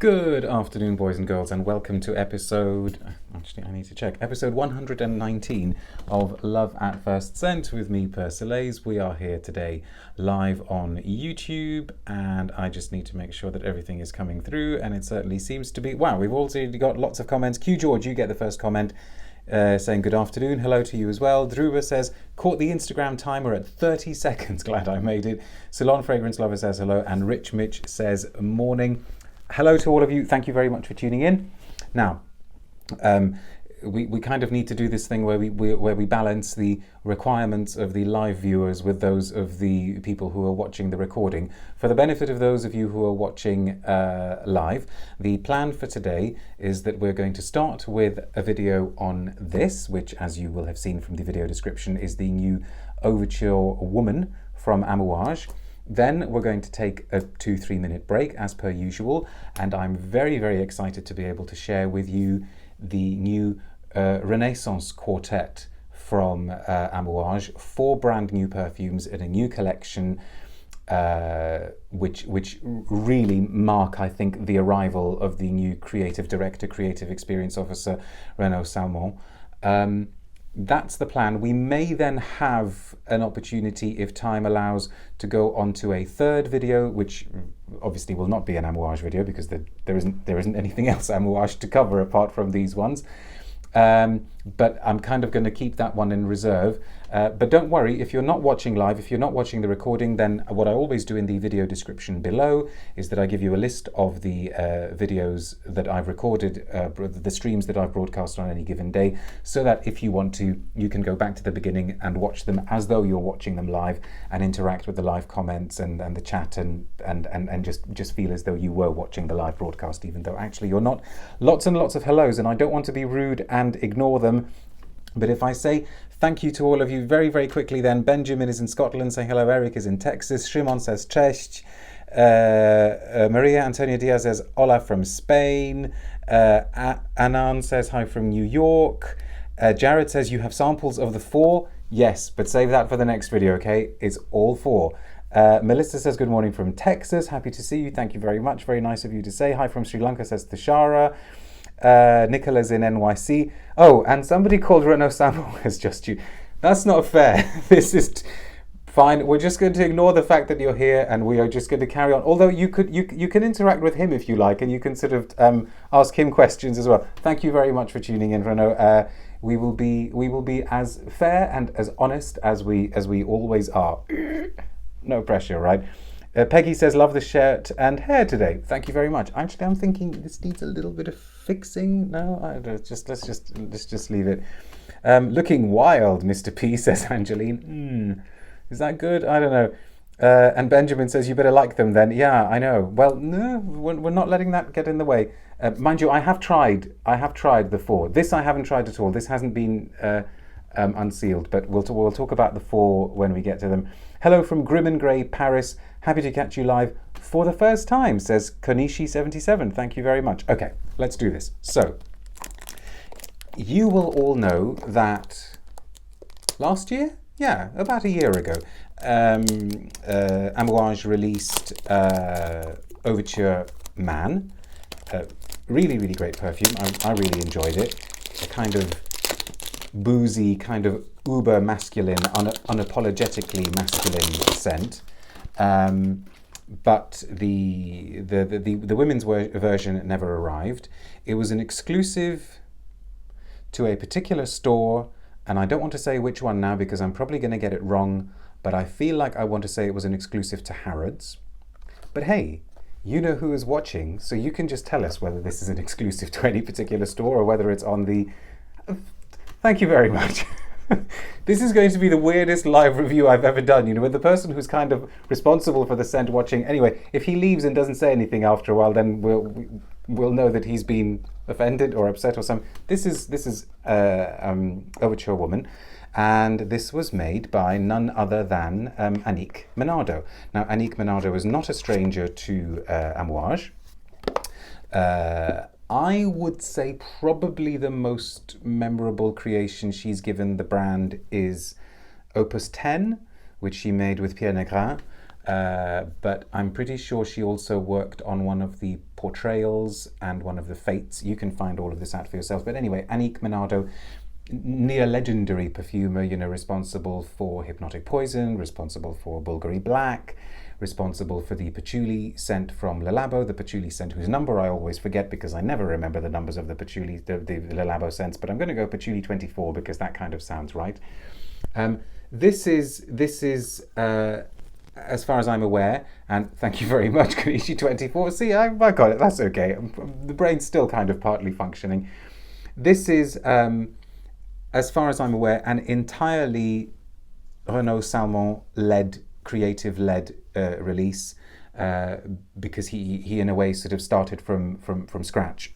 Good afternoon, boys and girls, and welcome to episode 119 of Love at First Scent with me, Persolaise. We are here today live on YouTube, and I just need to make sure that everything is coming through, and it certainly seems to be. Wow, we've already got lots of comments. Q George, you get the first comment. Saying good afternoon, hello to you as well. Dhruva says, caught the Instagram timer at 30 seconds, glad I made it. Salon Fragrance Lover says hello, and Rich Mitch says morning. Hello to all of you, thank you very much for tuning in. Now, we kind of need to do this thing where we balance the requirements of the live viewers with those of the people who are watching the recording. For the benefit of those of you who are watching live, the plan for today is that we're going to start with a video on this, which, as you will have seen from the video description, is the new Overture Woman from Amouage. Then we're going to take a 2-3 minute break as per usual, and I'm very, very excited to be able to share with you the new Renaissance Quartet from Amouage, 4 brand new perfumes in a new collection, which really mark, I think, the arrival of the new creative director, creative experience officer, Renaud Salmon. That's the plan. We may then have an opportunity, if time allows, to go on to a third video, which obviously will not be an Amouage video because there isn't anything else Amouage to cover apart from these ones. But I'm kind of going to keep that one in reserve. But don't worry, if you're not watching live, if you're not watching the recording, then what I always do in the video description below is that I give you a list of the videos that I've recorded, the streams that I've broadcast on any given day, so that if you want to, you can go back to the beginning and watch them as though you're watching them live and interact with the live comments and the chat and just feel as though you were watching the live broadcast, even though actually you're not. Lots and lots of hellos, and I don't want to be rude and ignore them. But if I say thank you to all of you very, very quickly, then Benjamin is in Scotland saying hello, Eric is in Texas, Shimon says cześć, Maria Antonia Diaz says hola from Spain, Anan says hi from New York, Jared says you have samples of the 4, yes, but save that for the next video, okay? It's all 4. Melissa says good morning from Texas, happy to see you, thank you very much, very nice of you to say hi from Sri Lanka, says Tashara. Nicola's in NYC. Oh, and somebody called Renaud Salmon as just you. That's not fair. This is fine. We're just going to ignore the fact that you're here, and we are just going to carry on. Although you can interact with him if you like, and you can sort of ask him questions as well. Thank you very much for tuning in, Renaud. We will be as fair and as honest as we always are. No pressure, right? Peggy says, love the shirt and hair today. Thank you very much. Actually, I'm thinking this needs a little bit of fixing. No, let's just leave it. Looking wild, Mr. P, says Angeline. Is that good? I don't know. And Benjamin says, you better like them then. Yeah, I know. Well, no, we're not letting that get in the way. Mind you, I have tried the 4. This I haven't tried at all. This hasn't been unsealed, but we'll talk about the 4 when we get to them. Hello from Grim and Grey, Paris. Happy to catch you live for the first time, says Konishi77. Thank you very much. Okay, let's do this. So, you will all know that last year? Yeah, about a year ago, Amouage released Overture Man. Really, really great perfume. I really enjoyed it. A kind of boozy, kind of uber masculine, unapologetically masculine scent. But the women's version never arrived. It was an exclusive to a particular store, and I don't want to say which one now because I'm probably going to get it wrong, but I feel like I want to say it was an exclusive to Harrods. But hey, you know who is watching, so you can just tell us whether this is an exclusive to any particular store or whether it's on the... Thank you very much. This is going to be the weirdest live review I've ever done, you know, with the person who's kind of responsible for the scent watching. Anyway, if he leaves and doesn't say anything after a while, then we'll know that he's been offended or upset or something. This is Overture Woman, and this was made by none other than Annick Menardo. Now, Annick Menardo is not a stranger to Amouage. I would say probably the most memorable creation she's given the brand is Opus 10, which she made with Pierre Negrin. but I'm pretty sure she also worked on one of the portrayals and one of the fates. You can find all of this out for yourself. But anyway, Annick Menardo, near legendary perfumer, you know, responsible for Hypnotic Poison, responsible for Bulgari Black, responsible for the patchouli scent from Le Labo, the patchouli scent whose number I always forget because I never remember the numbers of the patchouli, the Le Labo scents, but I'm going to go patchouli 24 because that kind of sounds right. This is as far as I'm aware, and thank you very much, Kanishi 24. See, I got it, that's okay. The brain's still kind of partly functioning. This is, as far as I'm aware, an entirely Renaud Salmon-led, creative-led release, because he in a way sort of started from scratch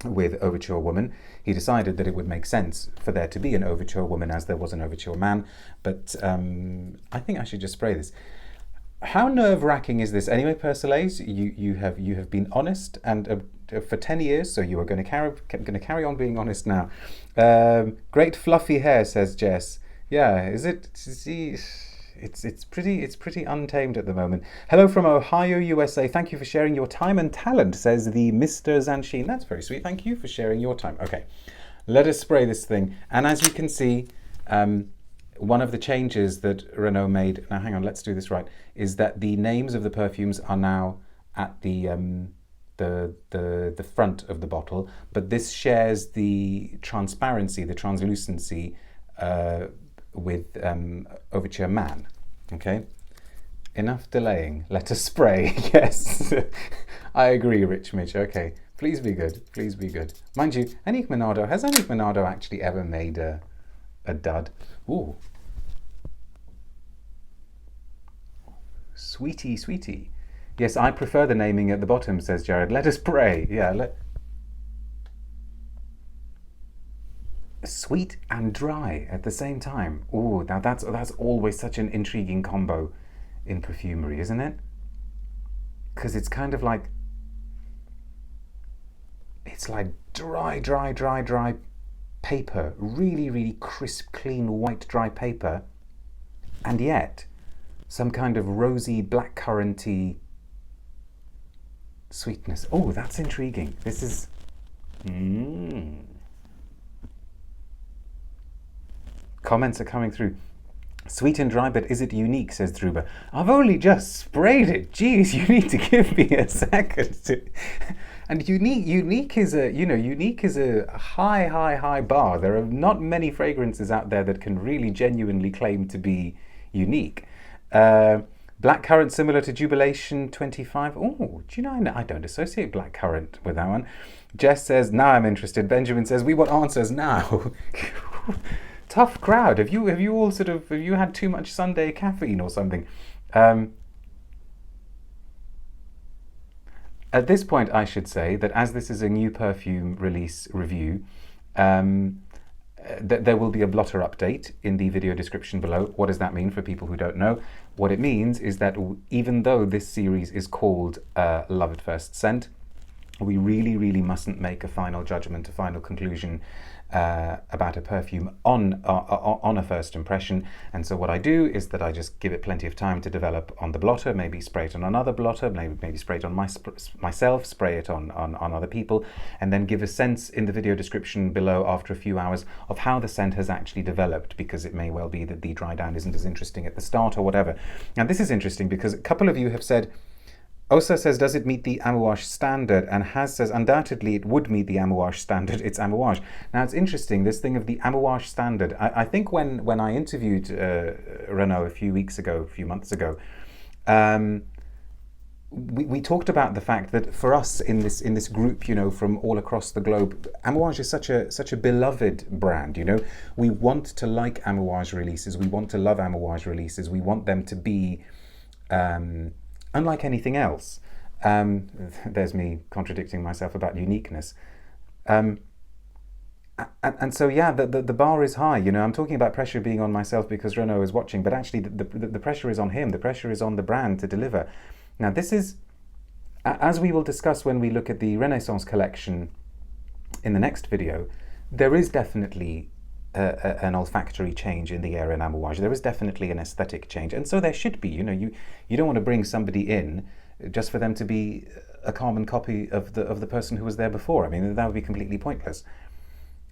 with Overture Woman. He decided that it would make sense for there to be an Overture Woman as there was an Overture Man, but I think I should just spray this. How nerve-wracking is this anyway, Persolaise? You have been honest and for 10 years, so you are going to carry on being honest now. Great fluffy hair, says Jess. Yeah, is it? See, it's pretty untamed at the moment. Hello from Ohio, USA. Thank you for sharing your time and talent, says the Mr. Zanshin. That's very sweet. Thank you for sharing your time. Okay, let us spray this thing. And as you can see, one of the changes that Renaud made, now hang on, let's do this right, is that the names of the perfumes are now at the front of the bottle, but this shares the transparency, the translucency with Overture Man. Okay, enough delaying. Let us spray. Yes, I agree, Rich Mitch. Okay, please be good. Please be good. Mind you, Annick Menardo, has Annick Menardo actually ever made a dud? Ooh, sweetie, sweetie. Yes, I prefer the naming at the bottom, says Jared. Let us pray. Yeah, sweet and dry at the same time. Ooh, now that's always such an intriguing combo in perfumery, isn't it? Because it's kind of like, it's like dry paper, really crisp, clean, white, dry paper, and yet some kind of rosy, blackcurranty sweetness. Oh, that's intriguing. This is... Comments are coming through. Sweet and dry, but is it unique, says Druba. I've only just sprayed it. Jeez, you need to give me a second. And unique is a high bar. There are not many fragrances out there that can really genuinely claim to be unique. Blackcurrant similar to Jubilation 25. Oh, do you know, I don't associate blackcurrant with that one. Jess says, now I'm interested. Benjamin says, we want answers now. Tough crowd. Have you had too much Sunday caffeine or something? At this point, I should say that as this is a new perfume release review, there will be a blotter update in the video description below. What does that mean for people who don't know? What it means is that even though this series is called Love at First Scent, we really mustn't make a final judgment, a final conclusion about a perfume on a first impression. And so what I do is that I just give it plenty of time to develop on the blotter, maybe spray it on another blotter, maybe spray it on myself, spray it on other people, and then give a sense in the video description below after a few hours of how the scent has actually developed, because it may well be that the dry down isn't as interesting at the start or whatever. Now this is interesting because a couple of you have said, Osa says, does it meet the Amouage standard? And Has says, undoubtedly it would meet the Amouage standard. It's Amouage. Now it's interesting, this thing of the Amouage standard. I think when I interviewed Renaud a few months ago, we talked about the fact that for us in this group, you know, from all across the globe, Amouage is such a beloved brand. You know, we want to like Amouage releases. We want to love Amouage releases. We want them to be unlike anything else. There's me contradicting myself about uniqueness. And so, yeah, the bar is high. You know, I'm talking about pressure being on myself because Renaud is watching, but actually the pressure is on him. The pressure is on the brand to deliver. Now, this is, as we will discuss when we look at the Renaissance collection in the next video, there is definitely an olfactory change in the air in Amouage. There is definitely an aesthetic change, and so there should be. You don't want to bring somebody in just for them to be a carbon copy of the person who was there before. I mean, that would be completely pointless.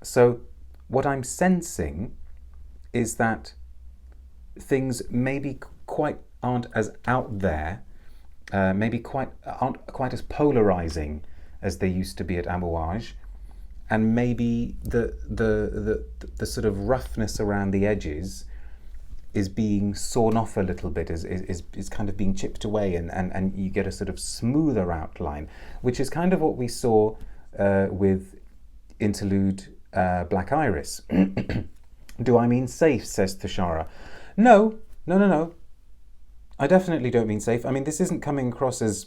So what I'm sensing is that things maybe aren't as out there, maybe aren't quite as polarizing as they used to be at Amouage, and maybe the sort of roughness around the edges is being sawn off a little bit, is kind of being chipped away, and you get a sort of smoother outline, which is kind of what we saw with Interlude Black Iris. Do I mean safe, says Thashara. No. I definitely don't mean safe. I mean, this isn't coming across as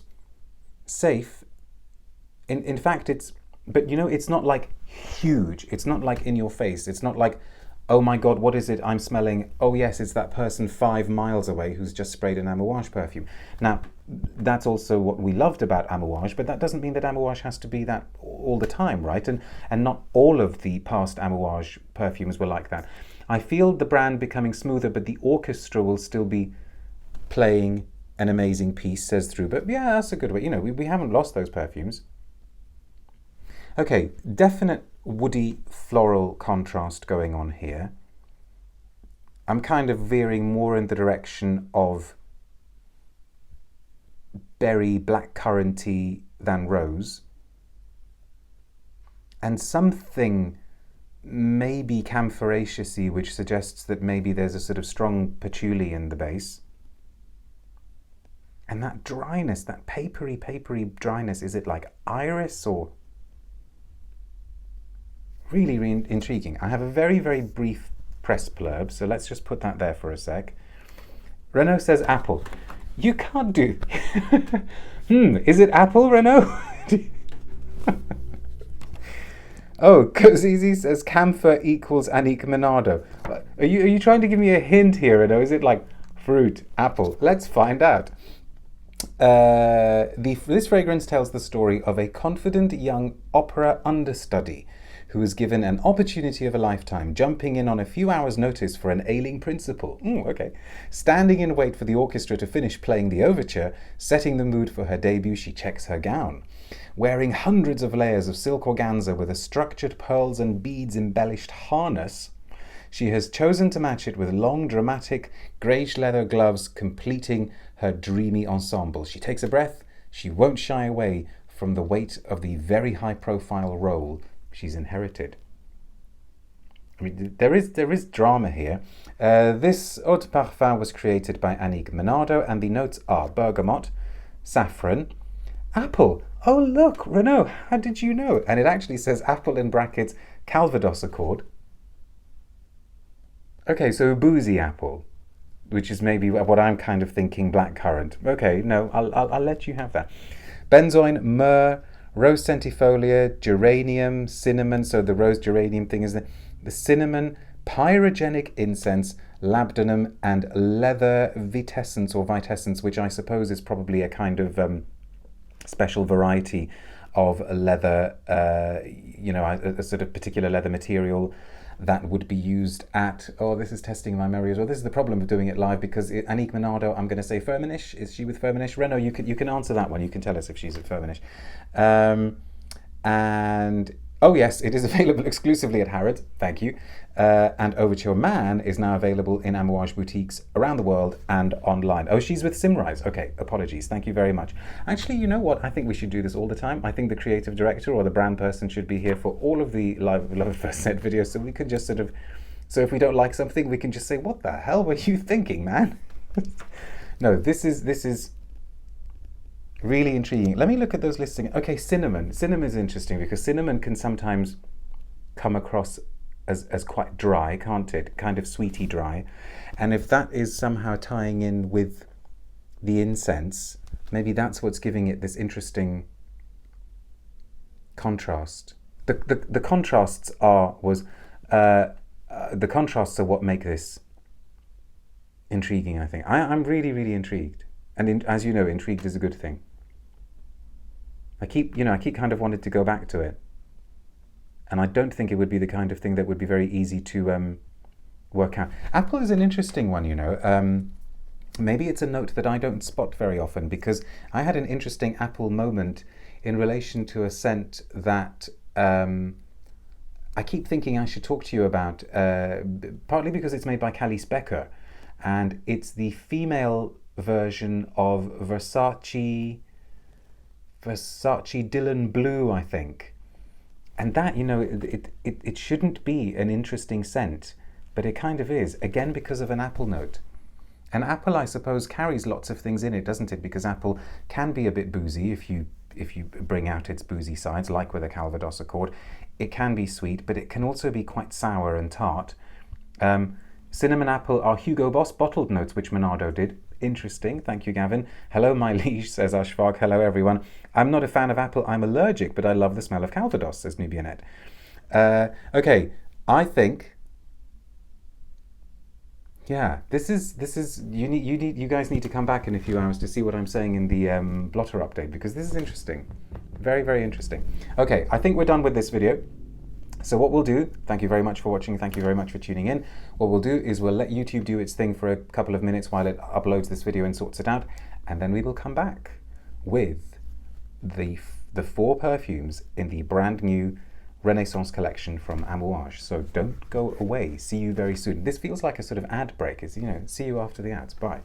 safe. In fact, but it's not like huge. It's not like in your face. It's not like, oh my God, what is it I'm smelling? Oh yes, it's that person 5 miles away who's just sprayed an Amouage perfume. Now, that's also what we loved about Amouage, but that doesn't mean that Amouage has to be that all the time, right? And not all of the past Amouage perfumes were like that. I feel the brand becoming smoother, but the orchestra will still be playing an amazing piece, says Drew. But yeah, that's a good way. We haven't lost those perfumes. Okay, definite woody floral contrast going on here. I'm kind of veering more in the direction of berry, blackcurranty than rose. And something maybe camphoraceous-y, which suggests that maybe there's a sort of strong patchouli in the base. And that dryness, that papery dryness, is it like iris or... Really, really intriguing. I have a very, very brief press blurb, so let's just put that there for a sec. Renaud says apple. You can't do... is it apple, Renaud? Oh, Zizi says camphor equals Annick Menardo. Are you trying to give me a hint here, Renaud? Is it like fruit, apple? Let's find out. This fragrance tells the story of a confident young opera understudy who was given an opportunity of a lifetime, jumping in on a few hours' notice for an ailing principal. Okay. Standing in wait for the orchestra to finish playing the overture, setting the mood for her debut, she checks her gown. Wearing hundreds of layers of silk organza with a structured pearls and beads embellished harness, she has chosen to match it with long, dramatic, greyish leather gloves, completing her dreamy ensemble. She takes a breath. She won't shy away from the weight of the very high-profile role she's inherited. I mean, there is drama here. This eau de parfum was created by Annick Menardo, and the notes are bergamot, saffron, apple. Oh look, Renaud, how did you know? And it actually says apple in brackets, Calvados accord. Okay, so boozy apple, which is maybe what I'm kind of thinking blackcurrant. Okay, no, I'll let you have that. Benzoin, myrrh, rose centifolia, geranium, cinnamon. So the rose geranium thing is the cinnamon, pyrogenic incense, labdanum, and leather vitessence, which I suppose is probably a kind of special variety of leather, a sort of particular leather material that would be used at, this is testing my memory as well. This is the problem of doing it live, because Annick Menardo, I'm going to say Firmenich. Is she with Firmenich? Renaud, you can answer that one. You can tell us if she's at Firmenich. And, oh yes, it is available exclusively at Harrods. Thank you. And Overture Man is now available in Amouage boutiques around the world and online. Oh, she's with Simrise. Okay, apologies. Thank you very much. Actually, you know what? I think we should do this all the time. I think the creative director or the brand person should be here for all of the live Love at First Scent videos, so we could just so if we don't like something, we can just say, what the hell were you thinking, man? No, this is really intriguing. Let me look at those listings. Okay, cinnamon. Cinnamon is interesting because cinnamon can sometimes come across as quite dry, can't it? Kind of sweety dry. And if that is somehow tying in with the incense, maybe that's what's giving it this interesting contrast. The contrasts are what make this intriguing, I think. I'm really, really intrigued. And as you know, intrigued is a good thing. I keep kind of wanted to go back to it and I don't think it would be the kind of thing that would be very easy to work out. Apple is an interesting one, you know. Maybe it's a note that I don't spot very often, because I had an interesting Apple moment in relation to a scent that I keep thinking I should talk to you about, partly because it's made by Calice Becker, and it's the female version of Versace Dylan Blue, I think. And that, you know, it shouldn't be an interesting scent, but it kind of is, again because of an apple note. And apple, I suppose, carries lots of things in it, doesn't it? Because apple can be a bit boozy if you bring out its boozy sides, like with a Calvados Accord. It can be sweet, but it can also be quite sour and tart. Cinnamon apple are Hugo Boss bottled notes, which Menardo did. Interesting. Thank you, Gavin. Hello, my liege, says Ashfaq. Hello, everyone. I'm not a fan of apple. I'm allergic, but I love the smell of Calvados, says Nubionette. Okay, I think... Yeah, this is you guys need to come back in a few hours to see what I'm saying in the blotter update, because this is interesting. Very, very interesting. Okay, I think we're done with this video. So what we'll do, thank you very much for watching, thank you very much for tuning in. What we'll do is we'll let YouTube do its thing for a couple of minutes while it uploads this video and sorts it out, and then we will come back with the 4 perfumes in the brand new Renaissance collection from Amouage. So don't go away. See you very soon. This feels like a sort of ad break. It's, you know, see you after the ads. Bye.